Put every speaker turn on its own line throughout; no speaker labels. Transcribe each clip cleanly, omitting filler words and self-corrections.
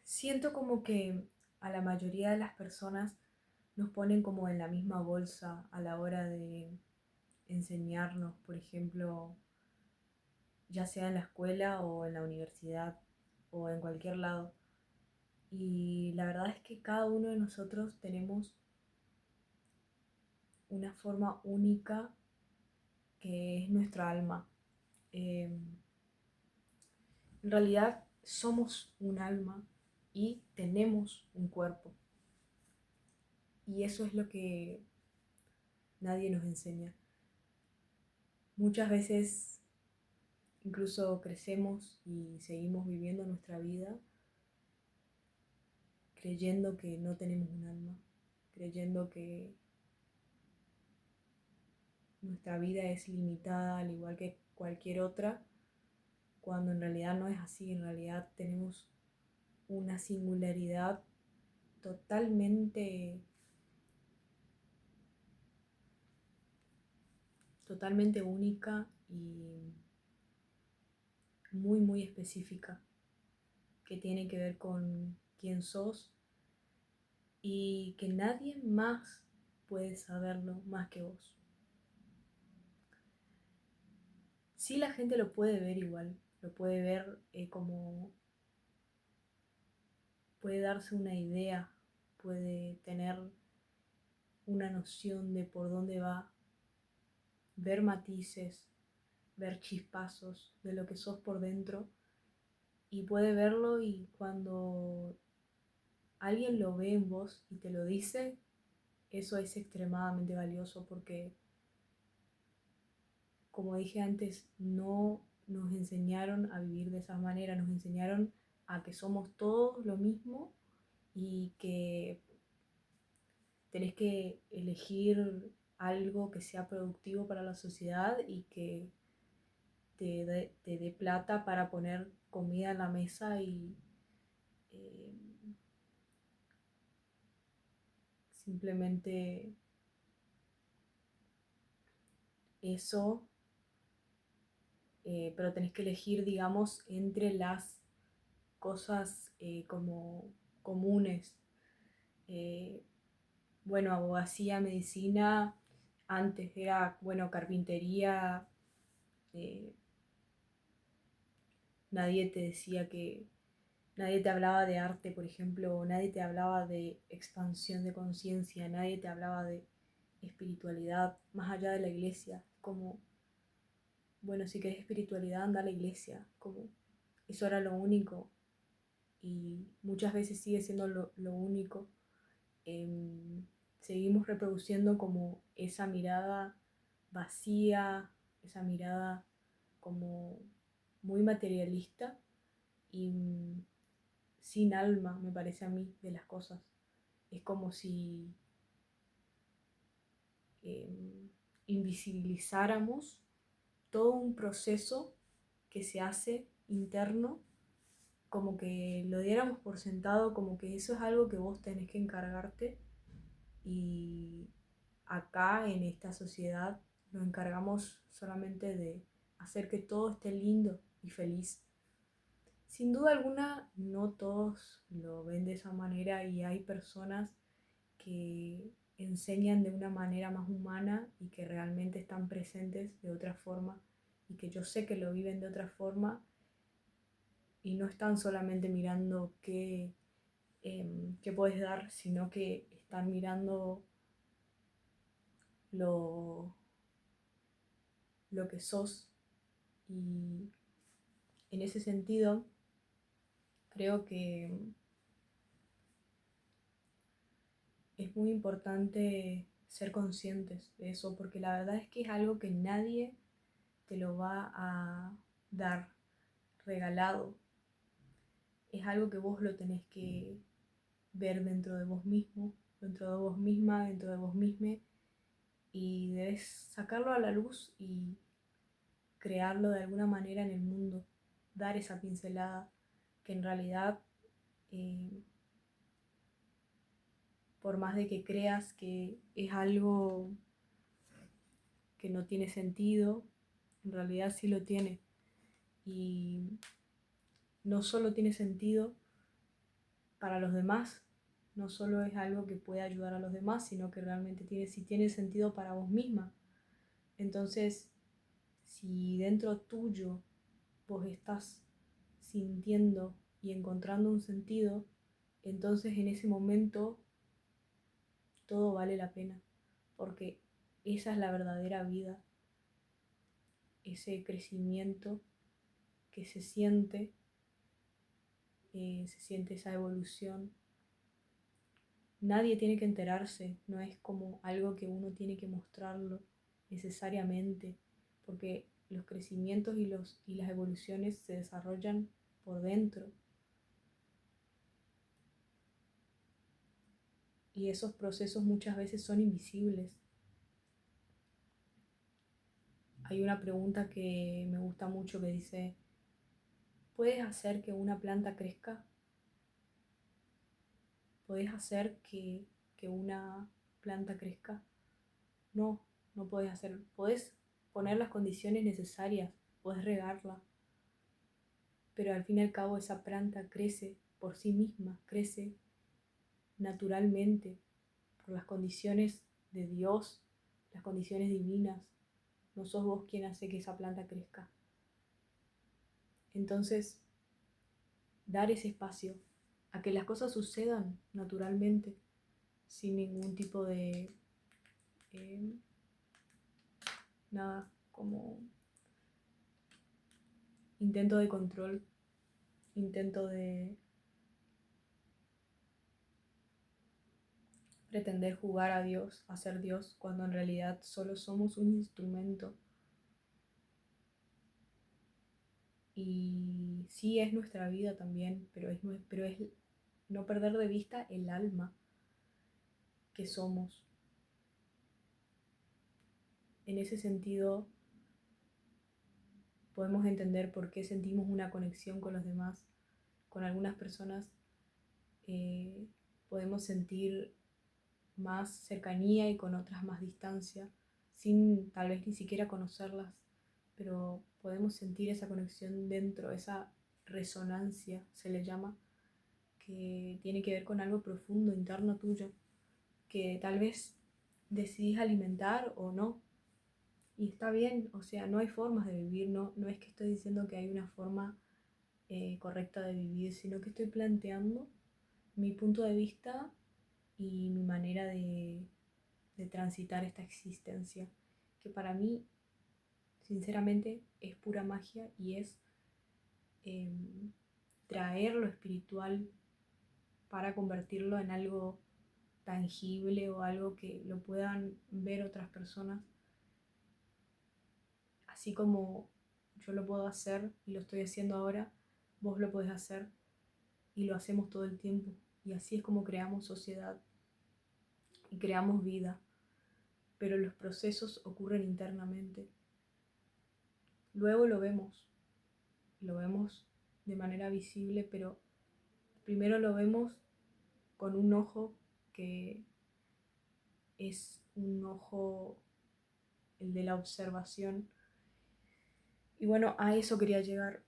Siento como que a la mayoría de las personas nos ponen como en la misma bolsa a la hora de enseñarnos, por ejemplo, ya sea en la escuela o en la universidad o en cualquier lado. Y la verdad es que cada uno de nosotros tenemos una forma única que es nuestra alma. Eh, en realidad somos un alma y tenemos un cuerpo. Y eso es lo que nadie nos enseña. Muchas veces incluso crecemos y seguimos viviendo nuestra vida creyendo que no tenemos un alma, creyendo que nuestra vida es limitada al igual que cualquier otra, cuando en realidad no es así. En realidad tenemos una singularidad totalmente, totalmente única y muy, muy específica, que tiene que ver con quién sos y que nadie más puede saberlo más que vos. Sí, la gente lo puede ver igual, lo puede ver como puede darse una idea, puede tener una noción de por dónde va, ver matices, ver chispazos de lo que sos por dentro y puede verlo, y cuando alguien lo ve en vos y te lo dice, eso es extremadamente valioso porque, como dije antes, no nos enseñaron a vivir de esa manera, nos enseñaron a que somos todos lo mismo y que tenés que elegir algo que sea productivo para la sociedad y que te dé plata para poner comida en la mesa y eh, simplemente eso, pero tenés que elegir, digamos, entre las cosas como comunes. Eh, bueno, abogacía, medicina, antes era, bueno, carpintería, eh, nadie te decía que, nadie te hablaba de arte, por ejemplo, nadie te hablaba de expansión de conciencia, nadie te hablaba de espiritualidad más allá de la iglesia, como, bueno, si querés espiritualidad, anda a la iglesia, como, eso era lo único y muchas veces sigue siendo lo único. Seguimos reproduciendo como esa mirada vacía, esa mirada como muy materialista y sin alma, me parece a mí, de las cosas. Es como si eh, invisibilizáramos todo un proceso que se hace interno, como que lo diéramos por sentado, como que eso es algo que vos tenés que encargarte, y acá en esta sociedad nos encargamos solamente de hacer que todo esté lindo y feliz. Sin duda alguna, no todos lo ven de esa manera y hay personas que enseñan de una manera más humana y que realmente están presentes de otra forma y que yo sé que lo viven de otra forma y no están solamente mirando qué puedes dar, sino que están mirando lo, lo que sos. Y en ese sentido, creo que es muy importante ser conscientes de eso, porque la verdad es que es algo que nadie te lo va a dar regalado. Es algo que vos lo tenés que ver dentro de vos mismo, dentro de vos misma, dentro de vos misma, y debes sacarlo a la luz y crearlo de alguna manera en el mundo, dar esa pincelada que en realidad, eh, por más de que creas que es algo que no tiene sentido, en realidad sí lo tiene. Y no solo tiene sentido, para los demás. No solo es algo que puede ayudar a los demás, sino que realmente si tiene sentido para vos misma. Entonces, si dentro tuyo vos estás sintiendo y encontrando un sentido, entonces en ese momento todo vale la pena, porque esa es la verdadera vida, ese crecimiento que se siente esa evolución. Nadie tiene que enterarse, no es como algo que uno tiene que mostrarlo necesariamente, porque los crecimientos y las evoluciones se desarrollan por dentro. Y esos procesos muchas veces son invisibles. Hay una pregunta que me gusta mucho que dice, ¿puedes hacer que una planta crezca? ¿Puedes hacer que una planta crezca? No, no puedes hacerlo. Puedes poner las condiciones necesarias, puedes regarla, pero al fin y al cabo esa planta crece por sí misma, crece naturalmente por las condiciones de Dios, las condiciones divinas. No sos vos quien hace que esa planta crezca. Entonces, dar ese espacio a que las cosas sucedan naturalmente, sin ningún tipo de eh, nada, como intento de control, intento de pretender jugar a Dios, a ser Dios, cuando en realidad solo somos un instrumento. Y sí es nuestra vida también, pero es no perder de vista el alma que somos. En ese sentido, podemos entender por qué sentimos una conexión con los demás. Con algunas personas podemos sentir más cercanía y con otras más distancia, sin tal vez ni siquiera conocerlas, pero podemos sentir esa conexión dentro, esa resonancia se le llama, que tiene que ver con algo profundo, interno tuyo, que tal vez decidís alimentar o no. Y está bien, o sea, no hay formas de vivir, no es que estoy diciendo que hay una forma correcta de vivir, sino que estoy planteando mi punto de vista y mi manera de transitar esta existencia, que para mí, sinceramente, es pura magia y es eh, traer lo espiritual para convertirlo en algo tangible o algo que lo puedan ver otras personas, así como yo lo puedo hacer y lo estoy haciendo ahora, vos lo podés hacer y lo hacemos todo el tiempo. Y así es como creamos sociedad y creamos vida, pero los procesos ocurren internamente. Luego lo vemos de manera visible, pero primero lo vemos con un ojo que es un ojo, el de la observación. Y bueno, a eso quería llegar.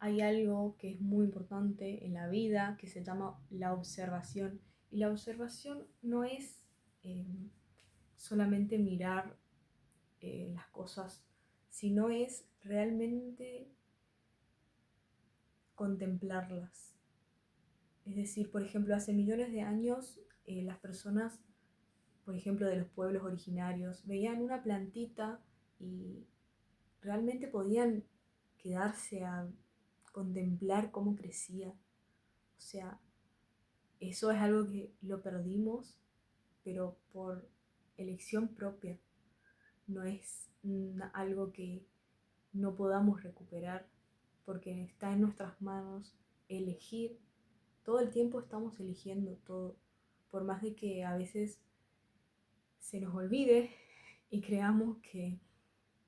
Hay algo que es muy importante en la vida que se llama la observación. Y la observación no es eh, solamente mirar las cosas, sino es realmente contemplarlas. Es decir, por ejemplo, hace millones de años las personas, por ejemplo, de los pueblos originarios, veían una plantita y realmente podían quedarse a contemplar cómo crecía. O sea, eso es algo que lo perdimos, pero por elección propia. No es algo que no podamos recuperar, porque está en nuestras manos elegir. Todo el tiempo estamos eligiendo todo, por más de que a veces se nos olvide y creamos que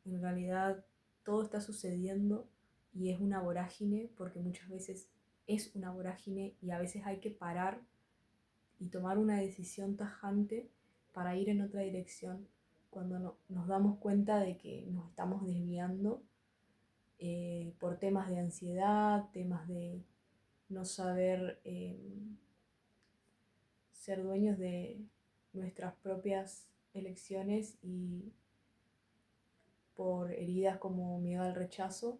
en realidad todo está sucediendo y es una vorágine, porque muchas veces es una vorágine y a veces hay que parar y tomar una decisión tajante para ir en otra dirección cuando nos damos cuenta de que nos estamos desviando por temas de ansiedad, temas no saber ser dueños de nuestras propias elecciones y por heridas como miedo al rechazo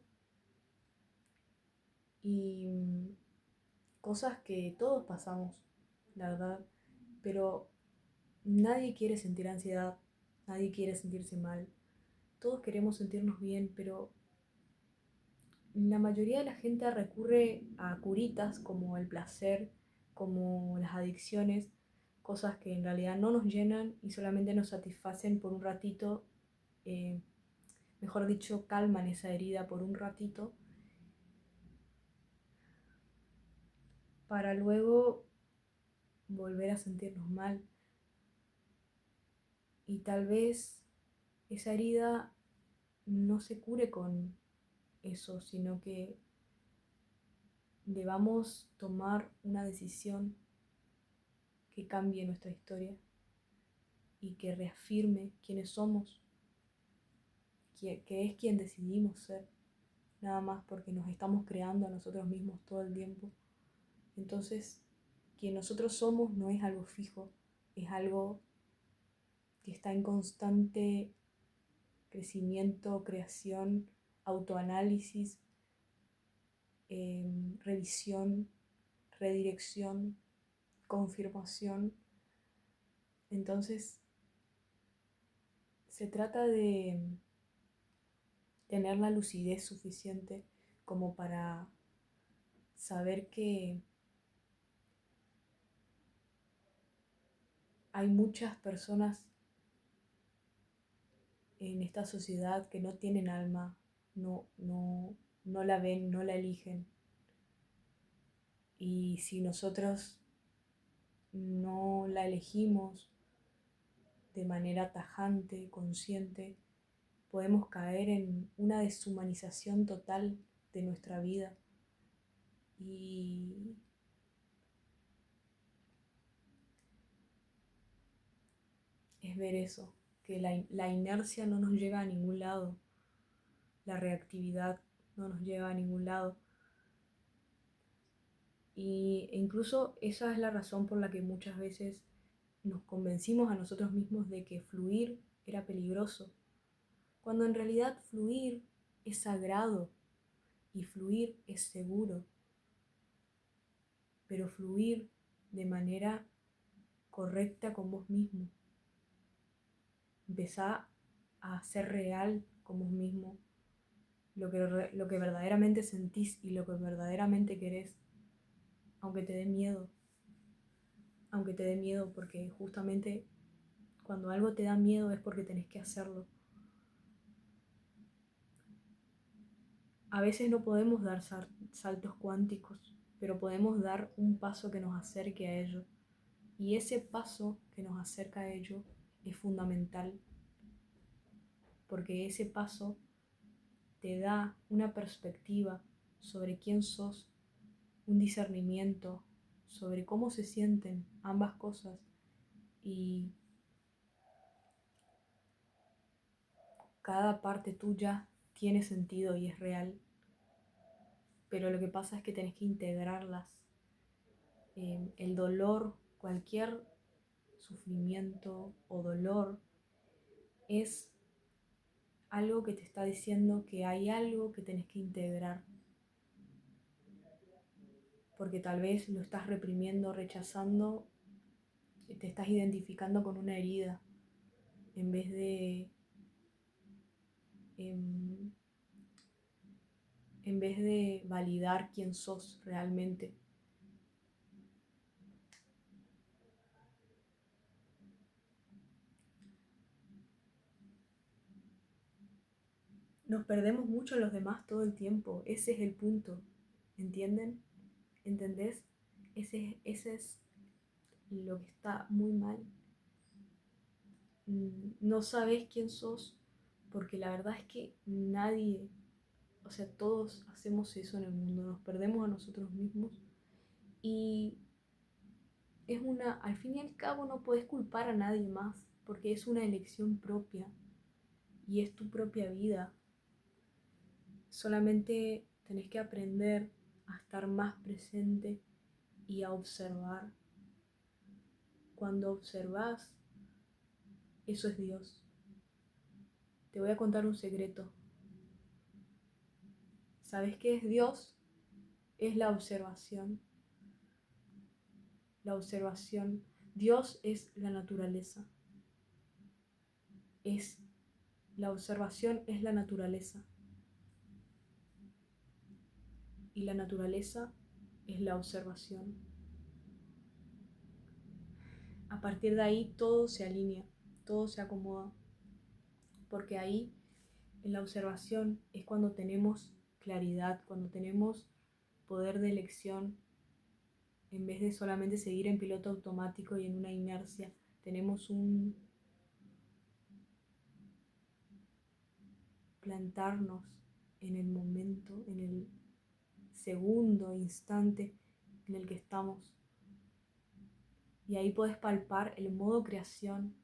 y cosas que todos pasamos, la verdad, pero nadie quiere sentir ansiedad, nadie quiere sentirse mal, todos queremos sentirnos bien, pero la mayoría de la gente recurre a curitas como el placer, como las adicciones, cosas que en realidad no nos llenan y solamente nos satisfacen por un ratito, eh, mejor dicho, calman esa herida por un ratito, para luego volver a sentirnos mal. Y tal vez esa herida no se cure con eso, sino que debamos tomar una decisión que cambie nuestra historia y que reafirme quiénes somos, que es quien decidimos ser, nada más porque nos estamos creando a nosotros mismos todo el tiempo. Entonces, quien nosotros somos no es algo fijo, es algo que está en constante crecimiento, creación, autoanálisis, revisión, redirección, confirmación. Entonces, se trata de tener la lucidez suficiente como para saber que hay muchas personas en esta sociedad que no tienen alma, no la ven, no la eligen. Y si nosotros no la elegimos de manera tajante, consciente, podemos caer en una deshumanización total de nuestra vida. Y es ver eso, que la inercia no nos lleva a ningún lado, la reactividad no nos lleva a ningún lado. E incluso esa es la razón por la que muchas veces nos convencimos a nosotros mismos de que fluir era peligroso, cuando en realidad fluir es sagrado y fluir es seguro, pero fluir de manera correcta con vos mismo. Empezá a ser real con vos mismo, lo que verdaderamente sentís y lo que verdaderamente querés, aunque te dé miedo, porque justamente cuando algo te da miedo es porque tenés que hacerlo. A veces no podemos dar saltos cuánticos, pero podemos dar un paso que nos acerque a ello. Y ese paso que nos acerca a ello es fundamental, porque ese paso te da una perspectiva sobre quién sos, un discernimiento sobre cómo se sienten ambas cosas y cada parte tuya tiene sentido y es real, pero lo que pasa es que tenés que integrarlas. El dolor, cualquier sufrimiento o dolor es algo que te está diciendo que hay algo que tenés que integrar, porque tal vez lo estás reprimiendo, rechazando, te estás identificando con una herida en vez em, de validar quién sos realmente. Nos perdemos mucho en los demás todo el tiempo, ese es el punto, ¿entienden? ¿Entendés? Ese es lo que está muy mal. No sabes quién sos porque la verdad es que nadie, o sea, todos hacemos eso en el mundo, nos perdemos a nosotros mismos y al fin y al cabo no puedes culpar a nadie más porque es una elección propia y es tu propia vida. Solamente tenés que aprender a estar más presente y a observar. Cuando observas, eso es Dios. Te voy a contar un secreto. ¿Sabes qué es Dios? Es la observación. La observación. Dios es la naturaleza. La observación es la naturaleza. Y la naturaleza es la observación. A partir de ahí todo se alinea, todo se acomoda. Porque ahí, en la observación, es cuando tenemos claridad, cuando tenemos poder de elección, en vez de solamente seguir en piloto automático y en una inercia, tenemos un plantarnos en el momento, en el segundo, instante en el que estamos. Y ahí puedes palpar el modo creación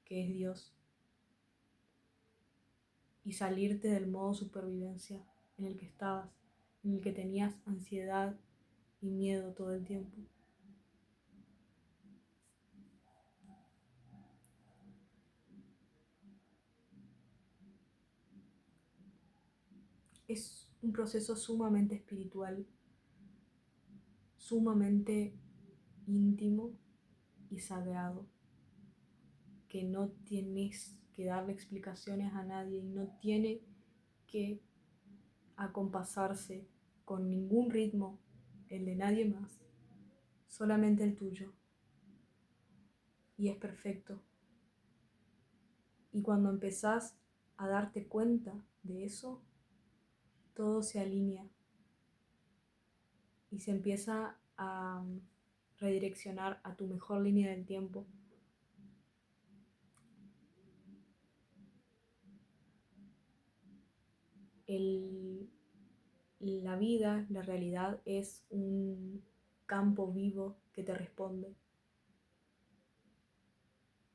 que es Dios y salirte del modo supervivencia en el que estabas, en el que tenías ansiedad y miedo todo el tiempo. Es un proceso sumamente espiritual, sumamente íntimo y sagrado, que no tienes que darle explicaciones a nadie y no tiene que acompasarse con ningún ritmo, el de nadie más, solamente el tuyo. Y es perfecto. Y cuando empezás a darte cuenta de eso, todo se alinea y se empieza a redireccionar a tu mejor línea del tiempo. La vida, la realidad es un campo vivo que te responde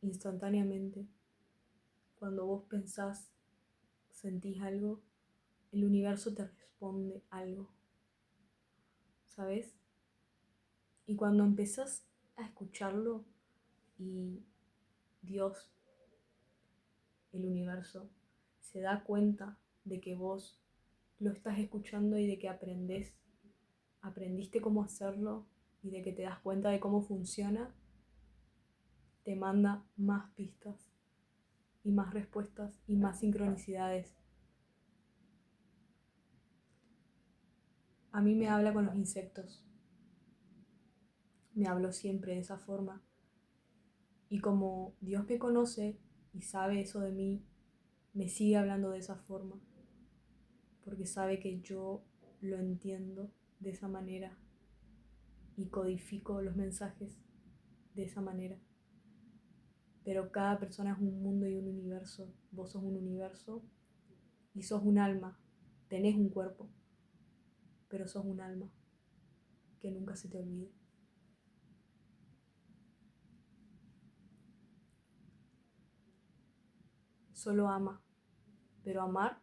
instantáneamente. Cuando vos pensás, sentís algo, el universo te responde algo, ¿sabes? Y cuando empezás a escucharlo y Dios, el universo, se da cuenta de que vos lo estás escuchando y de que aprendiste cómo hacerlo y de que te das cuenta de cómo funciona, te manda más pistas y más respuestas y más sincronicidades. A mí me habla con los insectos, me habló siempre de esa forma. Y como Dios me conoce y sabe eso de mí, me sigue hablando de esa forma, porque sabe que yo lo entiendo de esa manera y codifico los mensajes de esa manera. Pero cada persona es un mundo y un universo. Vos sos un universo y sos un alma. Tenés un cuerpo, pero sos un alma. Que nunca se te olvide. Solo ama, pero amar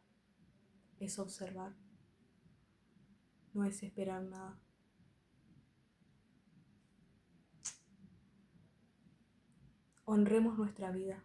es observar, no es esperar nada. Honremos nuestra vida.